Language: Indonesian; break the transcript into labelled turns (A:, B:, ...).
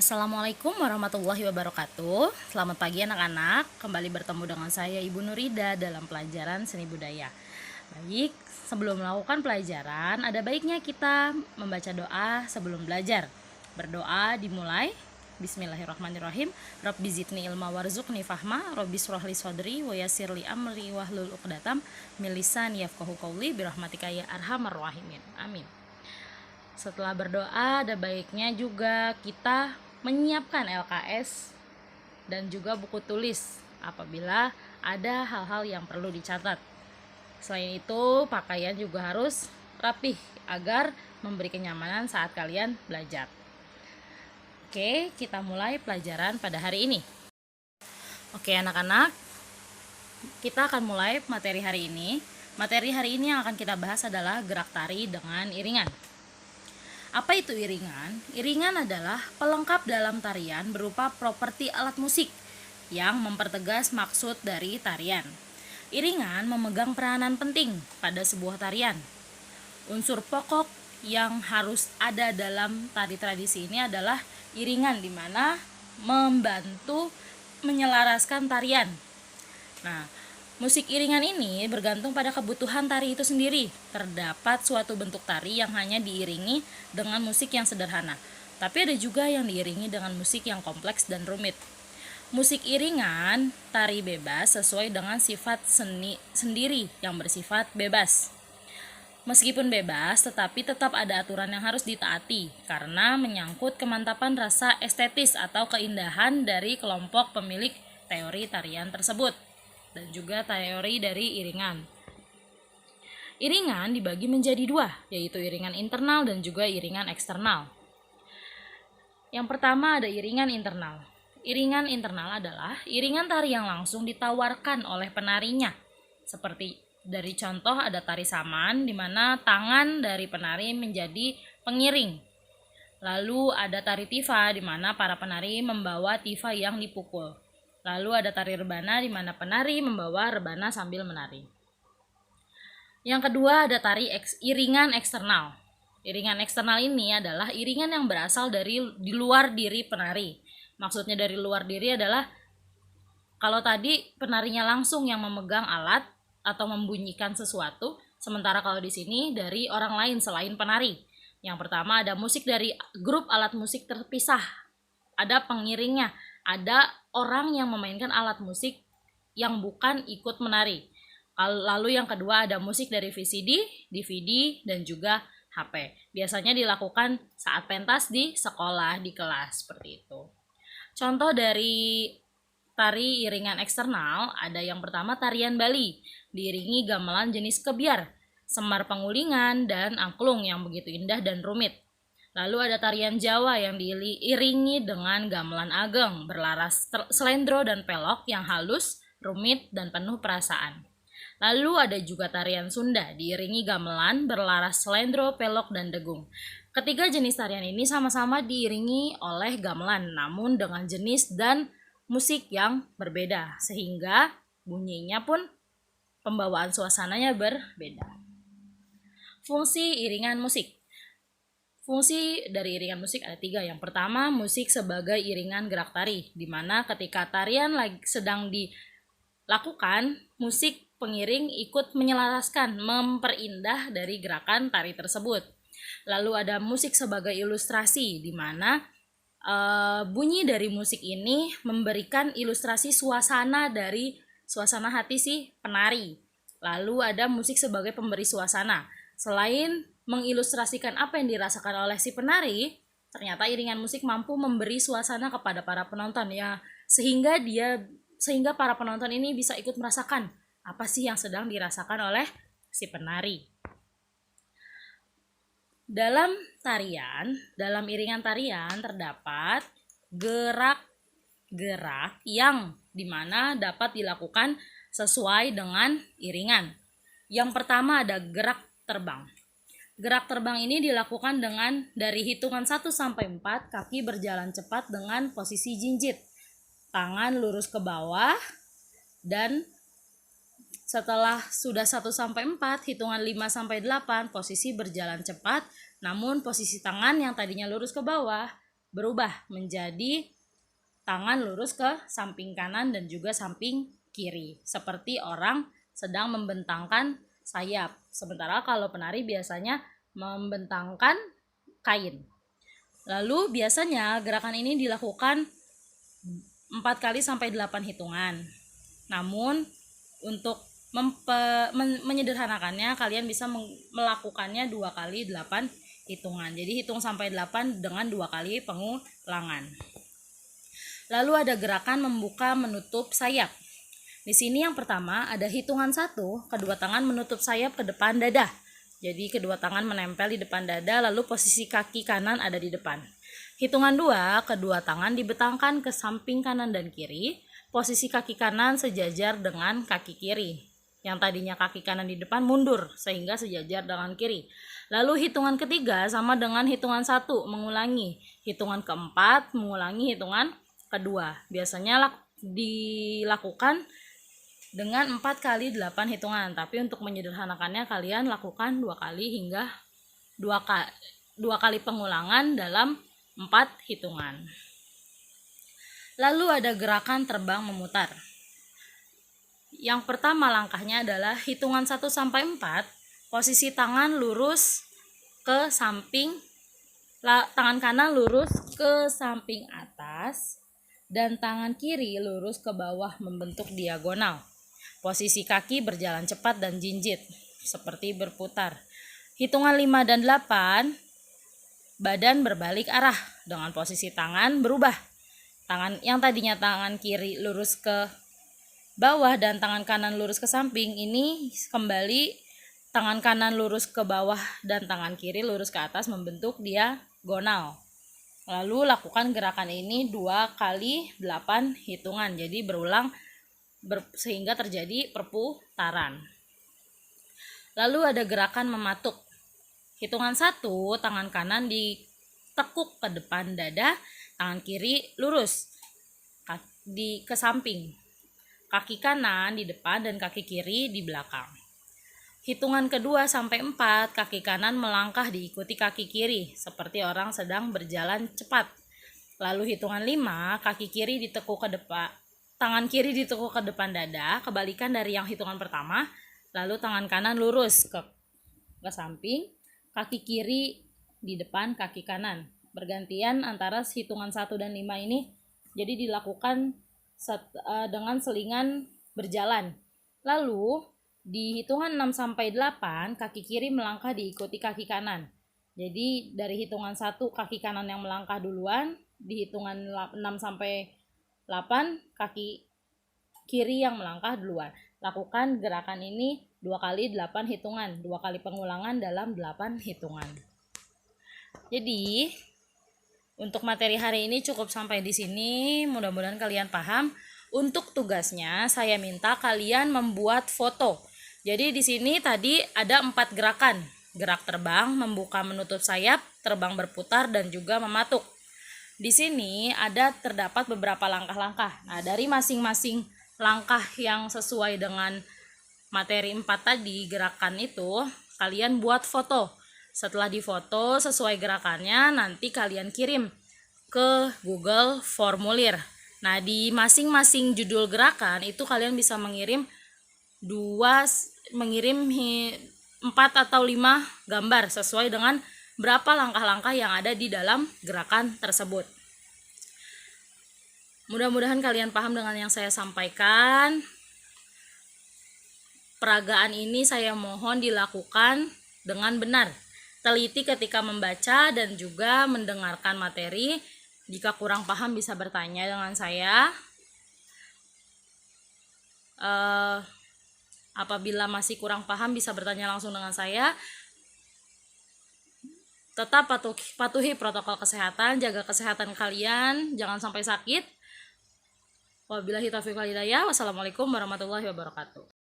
A: Assalamualaikum warahmatullahi wabarakatuh. Selamat pagi anak-anak. Kembali bertemu dengan saya Ibu Nurida dalam pelajaran seni budaya. Baik, sebelum melakukan pelajaran, ada baiknya kita membaca doa sebelum belajar. Berdoa dimulai. Bismillahirrahmanirrahim. Rabbi zidni ilma warzuqni fahma, Rabbi shrahli sodri wa yassirli amri wahlul uqdatam min lisani yafqahu qawli birahmatika ya arhamar rahimin. Amin. Setelah berdoa, ada baiknya juga kita menyiapkan LKS dan juga buku tulis apabila ada hal-hal yang perlu dicatat. Selain itu, pakaian juga harus rapih agar memberi kenyamanan saat kalian belajar. Oke, kita mulai pelajaran pada hari ini. Oke anak-anak, kita akan mulai materi hari ini. Materi hari ini yang akan kita bahas adalah gerak tari dengan iringan. Apa itu iringan? Iringan adalah pelengkap dalam tarian berupa properti alat musik yang mempertegas maksud dari tarian. Iringan memegang peranan penting pada sebuah tarian. Unsur pokok yang harus ada dalam tari tradisi ini adalah iringan, di mana membantu menyelaraskan tarian. Nah, musik iringan ini bergantung pada kebutuhan tari itu sendiri. Terdapat suatu bentuk tari yang hanya diiringi dengan musik yang sederhana, tapi ada juga yang diiringi dengan musik yang kompleks dan rumit. Musik iringan tari bebas sesuai dengan sifat seni sendiri yang bersifat bebas. Meskipun bebas, tetapi tetap ada aturan yang harus ditaati karena menyangkut kemantapan rasa estetis atau keindahan dari kelompok pemilik teori tarian tersebut dan juga teori dari iringan. Iringan dibagi menjadi dua, yaitu iringan internal dan juga iringan eksternal. Yang pertama ada iringan internal. Iringan internal adalah iringan tari yang langsung ditawarkan oleh penarinya. Seperti dari contoh ada tari saman, di mana tangan dari penari menjadi pengiring. Lalu ada tari tifa, di mana para penari membawa tifa yang dipukul. Lalu ada tari rebana, di mana penari membawa rebana sambil menari. Yang kedua ada iringan eksternal. Iringan eksternal ini adalah iringan yang berasal dari di luar diri penari. Maksudnya dari luar diri adalah kalau tadi penarinya langsung yang memegang alat atau membunyikan sesuatu, sementara kalau di sini dari orang lain selain penari. Yang pertama ada musik dari grup alat musik terpisah. Ada pengiringnya, ada orang yang memainkan alat musik yang bukan ikut menari. Lalu yang kedua ada musik dari VCD, DVD, dan juga HP. Biasanya dilakukan saat pentas di sekolah, di kelas, seperti itu. Contoh dari tari iringan eksternal ada yang pertama tarian Bali, diiringi gamelan jenis kebiar, semar pengulingan, dan angklung yang begitu indah dan rumit. Lalu ada tarian Jawa yang diiringi dengan gamelan ageng, berlaras selendro dan pelok yang halus, rumit, dan penuh perasaan. Lalu ada juga tarian Sunda, diiringi gamelan, berlaras selendro, pelok, dan degung. Ketiga jenis tarian ini sama-sama diiringi oleh gamelan, namun dengan jenis dan musik yang berbeda, sehingga bunyinya pun pembawaan suasananya berbeda. Fungsi iringan musik. Fungsi dari iringan musik ada tiga. Yang pertama, musik sebagai iringan gerak tari, di mana ketika tarian sedang dilakukan, musik pengiring ikut menyelaraskan, memperindah dari gerakan tari tersebut. Lalu ada musik sebagai ilustrasi, di mana bunyi dari musik ini memberikan ilustrasi suasana dari suasana hati si penari. Lalu ada musik sebagai pemberi suasana. Selain mengilustrasikan apa yang dirasakan oleh si penari, ternyata iringan musik mampu memberi suasana kepada para penonton ya, sehingga para penonton ini bisa ikut merasakan apa sih yang sedang dirasakan oleh si penari. Dalam iringan tarian terdapat gerak-gerak yang dimana dapat dilakukan sesuai dengan iringan. Yang pertama ada gerak terbang. Gerak terbang ini dilakukan dengan dari hitungan 1 sampai 4, kaki berjalan cepat dengan posisi jinjit. Tangan lurus ke bawah, dan setelah sudah 1 sampai 4, hitungan 5 sampai 8, posisi berjalan cepat, namun posisi tangan yang tadinya lurus ke bawah berubah menjadi tangan lurus ke samping kanan dan juga samping kiri, seperti orang sedang membentangkan sayap. Sementara kalau penari biasanya membentangkan kain. Lalu biasanya gerakan ini dilakukan 4 kali sampai 8 hitungan. Namun untuk menyederhanakannya, kalian bisa melakukannya 2 kali 8 hitungan. Jadi hitung sampai 8 dengan 2 kali pengulangan. Lalu ada gerakan membuka menutup sayap. Di sini yang pertama ada hitungan 1, kedua tangan menutup sayap ke depan dada. Jadi kedua tangan menempel di depan dada, lalu posisi kaki kanan ada di depan. Hitungan 2, kedua tangan dibentangkan ke samping kanan dan kiri. Posisi kaki kanan sejajar dengan kaki kiri. Yang tadinya kaki kanan di depan mundur sehingga sejajar dengan kiri. Lalu hitungan ketiga sama dengan hitungan 1, mengulangi. Hitungan keempat mengulangi hitungan kedua. Biasanya dilakukan dengan 4 kali 8 hitungan, tapi untuk menyederhanakannya kalian lakukan 2 kali hingga 2 kali pengulangan dalam 4 hitungan. Lalu ada gerakan terbang memutar. Yang pertama langkahnya adalah hitungan 1 sampai 4, posisi tangan lurus ke samping, tangan kanan lurus ke samping atas dan tangan kiri lurus ke bawah membentuk diagonal. Posisi kaki berjalan cepat dan jinjit seperti berputar. Hitungan 5 dan 8, badan berbalik arah dengan posisi tangan berubah. Tangan yang tadinya tangan kiri lurus ke bawah dan tangan kanan lurus ke samping, ini kembali tangan kanan lurus ke bawah dan tangan kiri lurus ke atas membentuk diagonal. Lalu lakukan gerakan ini 2 kali 8 hitungan. Jadi berulang sehingga terjadi perputaran. Lalu ada gerakan mematuk. Hitungan 1, tangan kanan ditekuk ke depan dada, tangan kiri lurus ke samping. Kaki kanan di depan dan kaki kiri di belakang. Hitungan kedua sampai 4, kaki kanan melangkah diikuti kaki kiri seperti orang sedang berjalan cepat. Lalu hitungan 5, kaki kiri ditekuk ke depan, tangan kiri ditekuk ke depan dada, kebalikan dari yang hitungan pertama. Lalu tangan kanan lurus ke samping, kaki kiri di depan kaki kanan. Bergantian antara hitungan 1 dan 5 ini, jadi dilakukan dengan selingan berjalan. Lalu di hitungan 6 sampai 8, kaki kiri melangkah diikuti kaki kanan. Jadi dari hitungan 1 kaki kanan yang melangkah duluan, di hitungan 6 sampai 8 kaki kiri yang melangkah duluan. Lakukan gerakan ini 2 kali 8 hitungan, 2 kali pengulangan dalam 8 hitungan. Jadi untuk materi hari ini cukup sampai di sini. Mudah-mudahan kalian paham. Untuk tugasnya saya minta kalian membuat foto. Jadi di sini tadi ada 4 gerakan. Gerak terbang, membuka menutup sayap, terbang berputar, dan juga mematuk. Di sini terdapat beberapa langkah-langkah. Nah, dari masing-masing langkah yang sesuai dengan materi 4 tadi, gerakan itu, kalian buat foto. Setelah difoto sesuai gerakannya, nanti kalian kirim ke Google Formulir. Nah, di masing-masing judul gerakan itu kalian bisa mengirim 4 atau 5 gambar sesuai dengan berapa langkah-langkah yang ada di dalam gerakan tersebut. Mudah-mudahan kalian paham dengan yang saya sampaikan. Peragaan ini saya mohon dilakukan dengan benar, teliti ketika membaca dan juga mendengarkan materi. Jika kurang paham bisa bertanya dengan saya. Apabila masih kurang paham bisa bertanya langsung dengan saya. Tetap patuhi protokol kesehatan, jaga kesehatan kalian, jangan sampai sakit. Wabillahi taufiq wal hidayah. Wassalamualaikum warahmatullahi wabarakatuh.